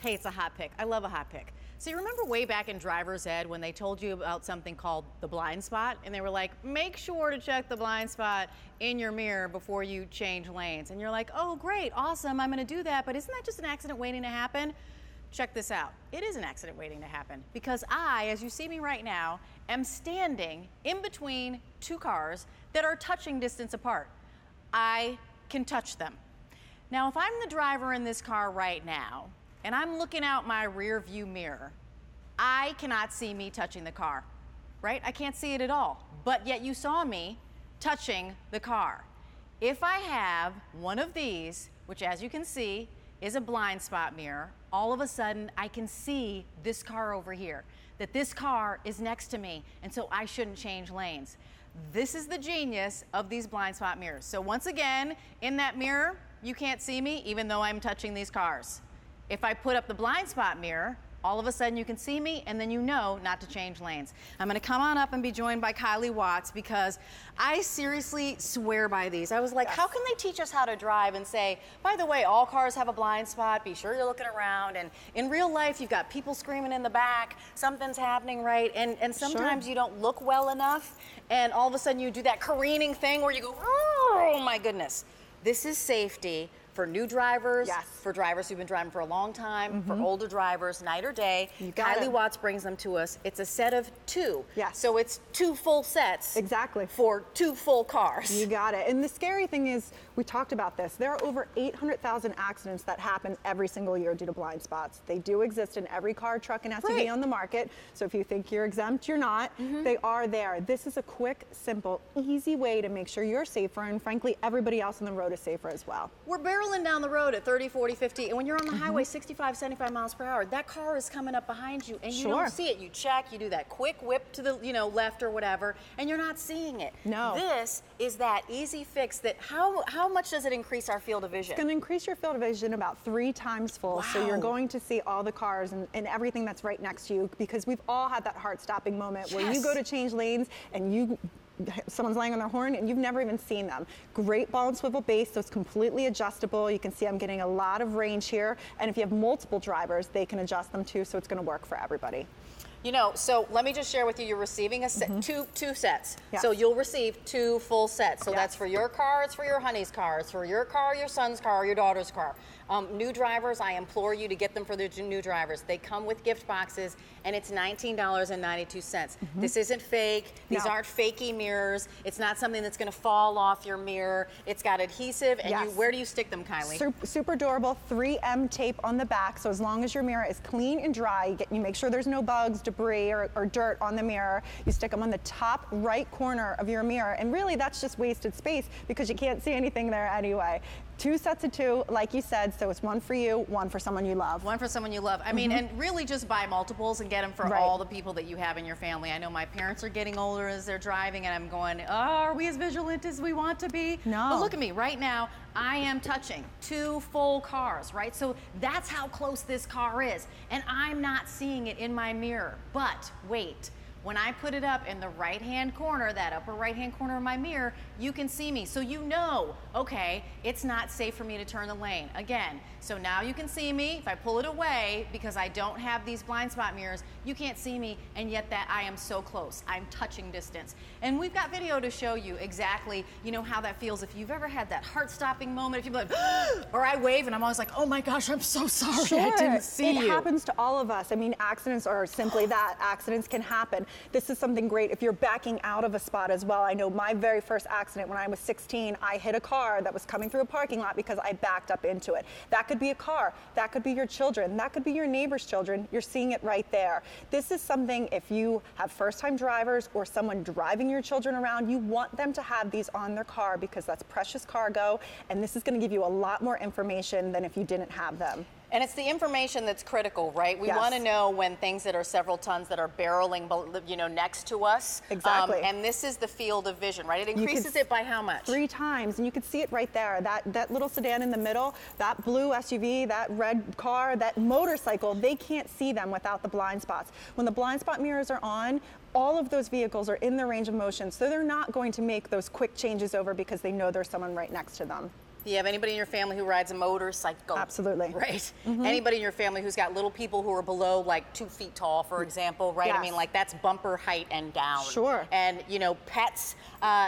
Hey, it's a hot pick. I love a hot pick. So you remember way back in driver's ed when they told you about something called the blind spot, and they were like, make sure to check the blind spot in your mirror before you change lanes. And you're like, oh great, awesome, I'm gonna do that, but isn't that just an accident waiting to happen? Check this out. It is an accident waiting to happen because I, as you see me right now, am standing in between two cars that are touching distance apart. I can touch them. Now, if I'm the driver in this car right now, and I'm looking out my rear view mirror, I cannot see me touching the car, right? I can't see it at all, but yet you saw me touching the car. If I have one of these, which as you can see, is a blind spot mirror, all of a sudden I can see this car over here, that this car is next to me, and so I shouldn't change lanes. This is the genius of these blind spot mirrors. So once again, in that mirror, you can't see me even though I'm touching these cars. If I put up the blind spot mirror, all of a sudden you can see me and then you know not to change lanes. I'm gonna come on up and be joined by Kylie Watts because I seriously swear by these. I was like, how can they teach us how to drive and say, by the way, all cars have a blind spot, be sure you're looking around, and in real life you've got people screaming in the back, something's happening, right? And sometimes you don't look well enough and all of a sudden you do that careening thing where you go, oh my goodness. This is safety for new drivers, for drivers who've been driving for a long time, for older drivers, night or day. Kylie Watts brings them to us. It's a set of two. So it's two full sets. For two full cars. You got it. And the scary thing is, we talked about this, there are over 800,000 accidents that happen every single year due to blind spots. They do exist in every car, truck, and SUV on the market. So if you think you're exempt, you're not. They are there. This is a quick, simple, easy way to make sure you're safer, and frankly, everybody else on the road is safer as well. We're barreling down the road at 30, 40, 50, and when you're on the highway 65, 75 miles per hour, that car is coming up behind you and you don't see it. You check, you do that quick whip to the left or whatever, and you're not seeing it. This is that easy fix that how much does it increase our field of vision? It's going to increase your field of vision about 3 times full. So you're going to see all the cars and everything that's right next to you, because we've all had that heart-stopping moment where you go to change lanes and someone's laying on their horn and you've never even seen them. Great ball and swivel base, so it's completely adjustable. You can see I'm getting a lot of range here, and if you have multiple drivers, they can adjust them too, so it's going to work for everybody. You know, so let me just share with you, you're receiving a set, two sets. So you'll receive 2 full sets. So that's for your car, it's for your honey's car, it's for your car, your son's car, your daughter's car. New drivers, I implore you to get them for the new drivers. They come with gift boxes, and it's $19.92. This isn't fake. These aren't fakey mirrors. It's not something that's going to fall off your mirror. It's got adhesive, and where do you stick them, Kylie? Super durable, 3M tape on the back, so as long as your mirror is clean and dry, you make sure there's no bugs, debris, or dirt on the mirror. You stick them on the top right corner of your mirror, and really that's just wasted space because you can't see anything there anyway. 2 sets of 2, like you said, so it's 1 for you, 1 for someone you love. 1 for someone you love. I mean, and really just buy multiples and get them for all the people that you have in your family. I know my parents are getting older as they're driving, and I'm going, oh, are we as vigilant as we want to be? No. But look at me, right now, I am touching 2 full cars, right? So that's how close this car is, and I'm not seeing it in my mirror. But wait. When I put it up in the right-hand corner, that upper right-hand corner of my mirror, you can see me. So you know, okay, it's not safe for me to turn the lane. Again, so now you can see me. If I pull it away because I don't have these blind spot mirrors, you can't see me, and yet that I am so close. I'm touching distance. And we've got video to show you exactly, you know, how that feels. If you've ever had that heart-stopping moment, if you're like, or I wave and I'm always like, oh my gosh, I'm so sorry, I didn't see you. It happens to all of us. I mean, accidents are simply that. Accidents can happen. This is something great if you're backing out of a spot as well. I know my very first accident when I was 16, I hit a car that was coming through a parking lot because I backed up into it. That could be a car, that could be your children, that could be your neighbor's children. You're seeing it right there. This is something, if you have first-time drivers or someone driving your children around, you want them to have these on their car because that's precious cargo, and this is going to give you a lot more information than if you didn't have them. And it's the information that's critical, right? We want to know when things that are several tons that are barreling, you know, next to us. And this is the field of vision, right? It increases it by how much? 3 times, and you can see it right there. That little sedan in the middle, that blue SUV, that red car, that motorcycle, they can't see them without the blind spots. When the blind spot mirrors are on, all of those vehicles are in their range of motion, so they're not going to make those quick changes over because they know there's someone right next to them. Do you have anybody in your family who rides a motorcycle? Absolutely. Right. Anybody in your family who's got little people who are below like 2 feet tall, for example, right? Yes. I mean, like that's bumper height and down. Sure. And, you know, pets,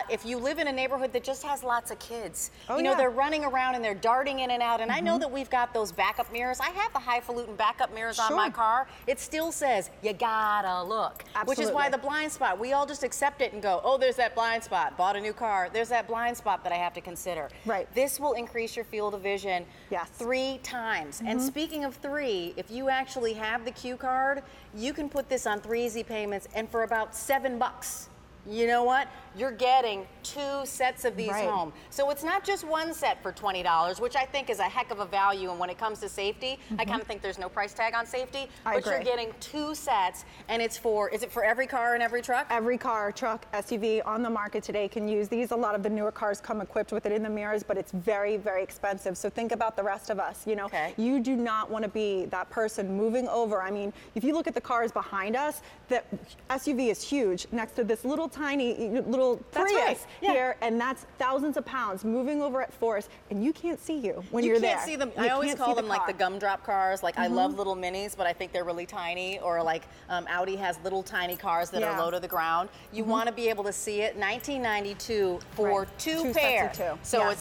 if you live in a neighborhood that just has lots of kids, Oh, you know, yeah. they're running around and they're darting in and out. And I know that we've got those backup mirrors. I have the highfalutin backup mirrors on my Sure. car. It still says, you gotta look. Which is why Absolutely. the blind spot, we all just accept it and go, oh, there's that blind spot. Bought a new car. There's that blind spot that I have to consider. Right. This will increase your field of vision Yes. 3 times. And speaking of 3, if you actually have the Q card, you can put this on 3 easy payments and for about $7. You know what? You're getting 2 sets of these Right. home. So it's not just one set for $20, which I think is a heck of a value. And when it comes to safety, I kind of think there's no price tag on safety. I But you're agree. getting 2 sets, and it's for, is it for every car and every truck? Every car, truck, SUV on the market today can use these. A lot of the newer cars come equipped with it in the mirrors, but it's very, very expensive. So think about the rest of us. You know, Okay. you do not want to be that person moving over. I mean, if you look at the cars behind us, the SUV is huge next to this little tiny little That's Prius right, yeah. here, and that's thousands of pounds moving over at force, and you can't see you when You you're can't there. see them. You I always can't call see the them like the car. gumdrop cars. Like I love little minis, but I think they're really tiny. Or like Audi has little tiny cars that are Yeah. low to the ground. You want to be able to see it. 1992 for Right. 2 2 sets of pair. 2. So Yes. it's